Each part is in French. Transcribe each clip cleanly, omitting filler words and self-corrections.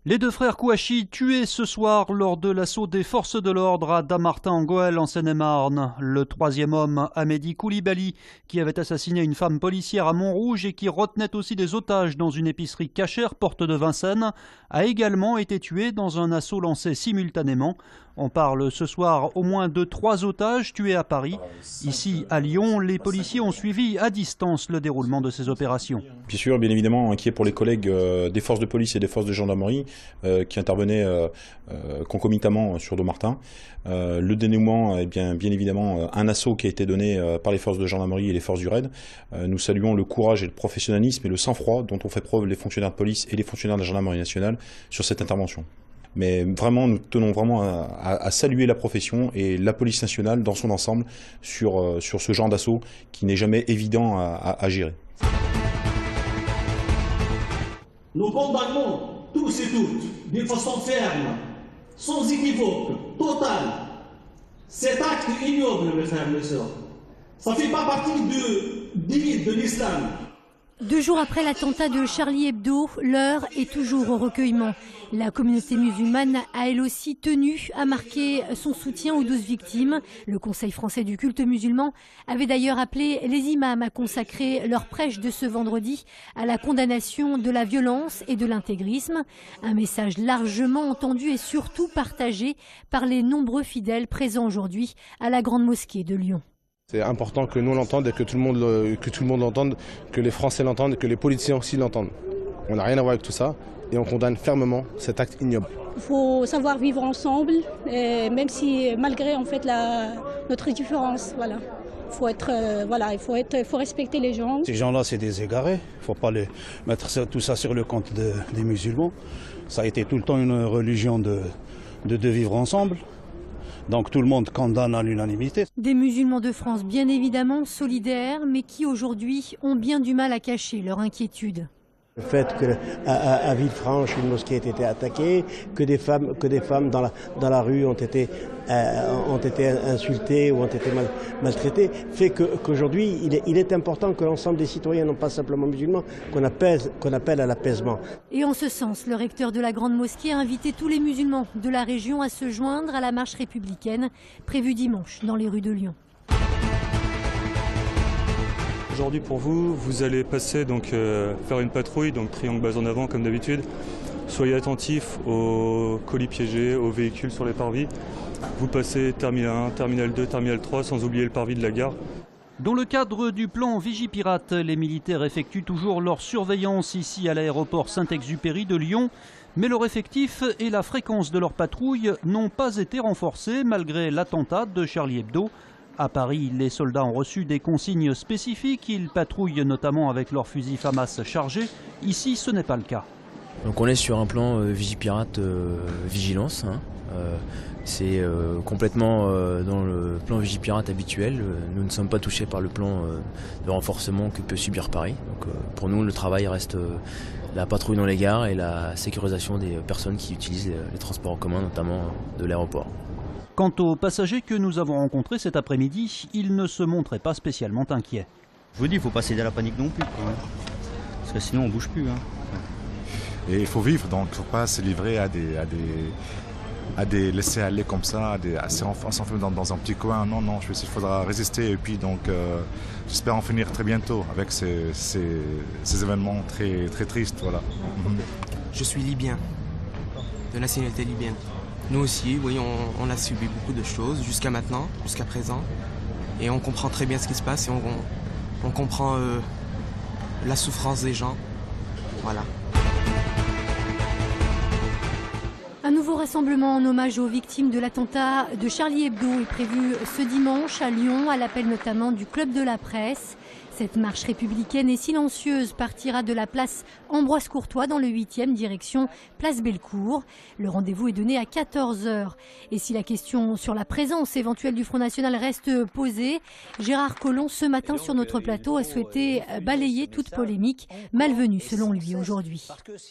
Les deux frères Kouachi tués ce soir lors de l'assaut des forces de l'ordre à Dammartin-en-Goël en Seine-et-Marne. Le troisième homme, Amédi Koulibaly, qui avait assassiné une femme policière à Montrouge et qui retenait aussi des otages dans une épicerie cachère porte de Vincennes, a également été tué dans un assaut lancé simultanément. On parle ce soir au moins de 3 otages tués à Paris. Ici, à Lyon, les policiers ont suivi à distance le déroulement de ces opérations. Bien sûr, bien évidemment, inquiet pour les collègues des forces de police et des forces de gendarmerie qui intervenaient concomitamment sur Dammartin. Le dénouement est bien évidemment un assaut qui a été donné par les forces de gendarmerie et les forces du RAID. Nous saluons le courage et le professionnalisme et le sang-froid dont ont fait preuve les fonctionnaires de police et les fonctionnaires de la gendarmerie nationale sur cette intervention. Mais vraiment, nous tenons vraiment à saluer la profession et la police nationale dans son ensemble sur ce genre d'assaut qui n'est jamais évident à gérer. Nous condamnons tous et toutes, d'une façon ferme, sans équivoque, totale, cet acte ignoble, mes frères et mes sœurs. Ça ne fait pas partie de l'islam. 2 jours après l'attentat de Charlie Hebdo, l'heure est toujours au recueillement. La communauté musulmane a elle aussi tenu à marquer son soutien aux 12 victimes. Le Conseil français du culte musulman avait d'ailleurs appelé les imams à consacrer leur prêche de ce vendredi à la condamnation de la violence et de l'intégrisme. Un message largement entendu et surtout partagé par les nombreux fidèles présents aujourd'hui à la Grande Mosquée de Lyon. C'est important que nous l'entendions et que tout le monde l'entende, que les Français l'entendent et que les politiciens aussi l'entendent. On n'a rien à voir avec tout ça et on condamne fermement cet acte ignoble. Il faut savoir vivre ensemble, même si malgré en fait notre différence. Voilà. Il faut respecter les gens. Ces gens-là, c'est des égarés. Il ne faut pas mettre tout ça sur le compte des musulmans. Ça a été tout le temps une religion de vivre ensemble. Donc tout le monde condamne à l'unanimité. Des musulmans de France bien évidemment solidaires, mais qui aujourd'hui ont bien du mal à cacher leur inquiétude. Le fait qu'à Villefranche, une mosquée ait été attaquée, que des femmes dans la rue ont été insultées ou ont été maltraitées, fait qu'aujourd'hui, il est important que l'ensemble des citoyens, non pas simplement musulmans, qu'on appelle à l'apaisement. Et en ce sens, le recteur de la Grande Mosquée a invité tous les musulmans de la région à se joindre à la marche républicaine prévue dimanche dans les rues de Lyon. Aujourd'hui pour vous, vous allez passer donc faire une patrouille, donc triangle bas en avant comme d'habitude. Soyez attentifs aux colis piégés, aux véhicules sur les parvis. Vous passez terminal 1, terminal 2, terminal 3 sans oublier le parvis de la gare. Dans le cadre du plan Vigipirate, les militaires effectuent toujours leur surveillance ici à l'aéroport Saint-Exupéry de Lyon. Mais leur effectif et la fréquence de leurs patrouilles n'ont pas été renforcés malgré l'attentat de Charlie Hebdo. À Paris, les soldats ont reçu des consignes spécifiques. Ils patrouillent notamment avec leurs fusils FAMAS chargés. Ici, ce n'est pas le cas. Donc on est sur un plan Vigipirate vigilance. C'est complètement dans le plan Vigipirate habituel. Nous ne sommes pas touchés par le plan de renforcement que peut subir Paris. Donc pour nous, le travail reste la patrouille dans les gares et la sécurisation des personnes qui utilisent les transports en commun, notamment de l'aéroport. Quant aux passagers que nous avons rencontrés cet après-midi, ils ne se montraient pas spécialement inquiets. Je vous dis, il ne faut pas céder à la panique non plus, parce que sinon on ne bouge plus. Et il faut vivre, donc il ne faut pas se livrer à des laisser-aller comme ça, à s'enfermer dans un petit coin. Non, il faudra résister et puis donc j'espère en finir très bientôt avec ces événements très, très tristes. Voilà. Je suis libyen, de nationalité libyenne. Nous aussi, oui, on a subi beaucoup de choses jusqu'à maintenant, jusqu'à présent. Et on comprend très bien ce qui se passe et on comprend la souffrance des gens. Voilà. Un nouveau rassemblement en hommage aux victimes de l'attentat de Charlie Hebdo est prévu ce dimanche à Lyon, à l'appel notamment du Club de la Presse. Cette marche républicaine et silencieuse partira de la place Ambroise Courtois dans le 8e, direction place Bellecour. Le rendez-vous est donné à 14 h. Et si la question sur la présence éventuelle du Front National reste posée, Gérard Collomb, ce matin sur notre plateau, a souhaité balayer toute polémique malvenue selon lui aujourd'hui.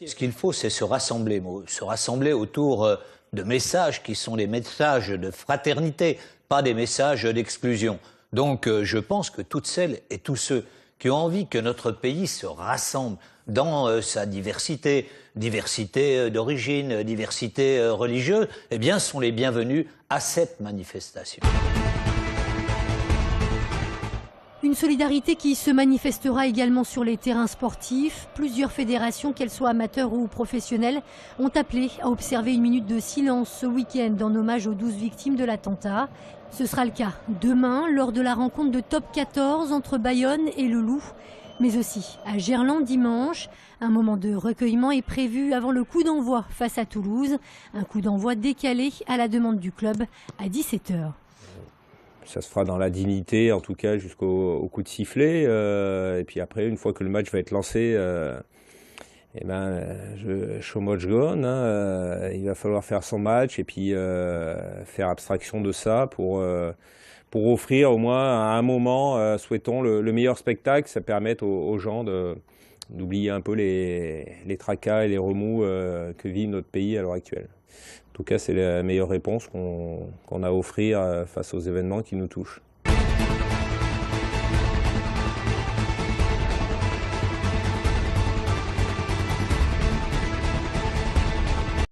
Ce qu'il faut, c'est se rassembler autour de messages qui sont des messages de fraternité, pas des messages d'exclusion. Donc je pense que toutes celles et tous ceux qui ont envie que notre pays se rassemble dans sa diversité, diversité d'origine, diversité religieuse, eh bien, sont les bienvenus à cette manifestation. Une solidarité qui se manifestera également sur les terrains sportifs. Plusieurs fédérations, qu'elles soient amateurs ou professionnelles, ont appelé à observer une minute de silence ce week-end en hommage aux 12 victimes de l'attentat. Ce sera le cas demain lors de la rencontre de Top 14 entre Bayonne et Le Loup, mais aussi à Gerland dimanche. Un moment de recueillement est prévu avant le coup d'envoi face à Toulouse. Un coup d'envoi décalé à la demande du club à 17 h. Ça se fera dans la dignité, en tout cas, jusqu'au coup de sifflet. Et puis après, une fois que le match va être lancé, show match gone. Il va falloir faire son match et puis faire abstraction de ça pour offrir au moins à un moment, souhaitons, le meilleur spectacle. Ça permette aux gens d'oublier un peu les tracas et les remous que vit notre pays à l'heure actuelle. En tout cas, c'est la meilleure réponse qu'on a à offrir face aux événements qui nous touchent.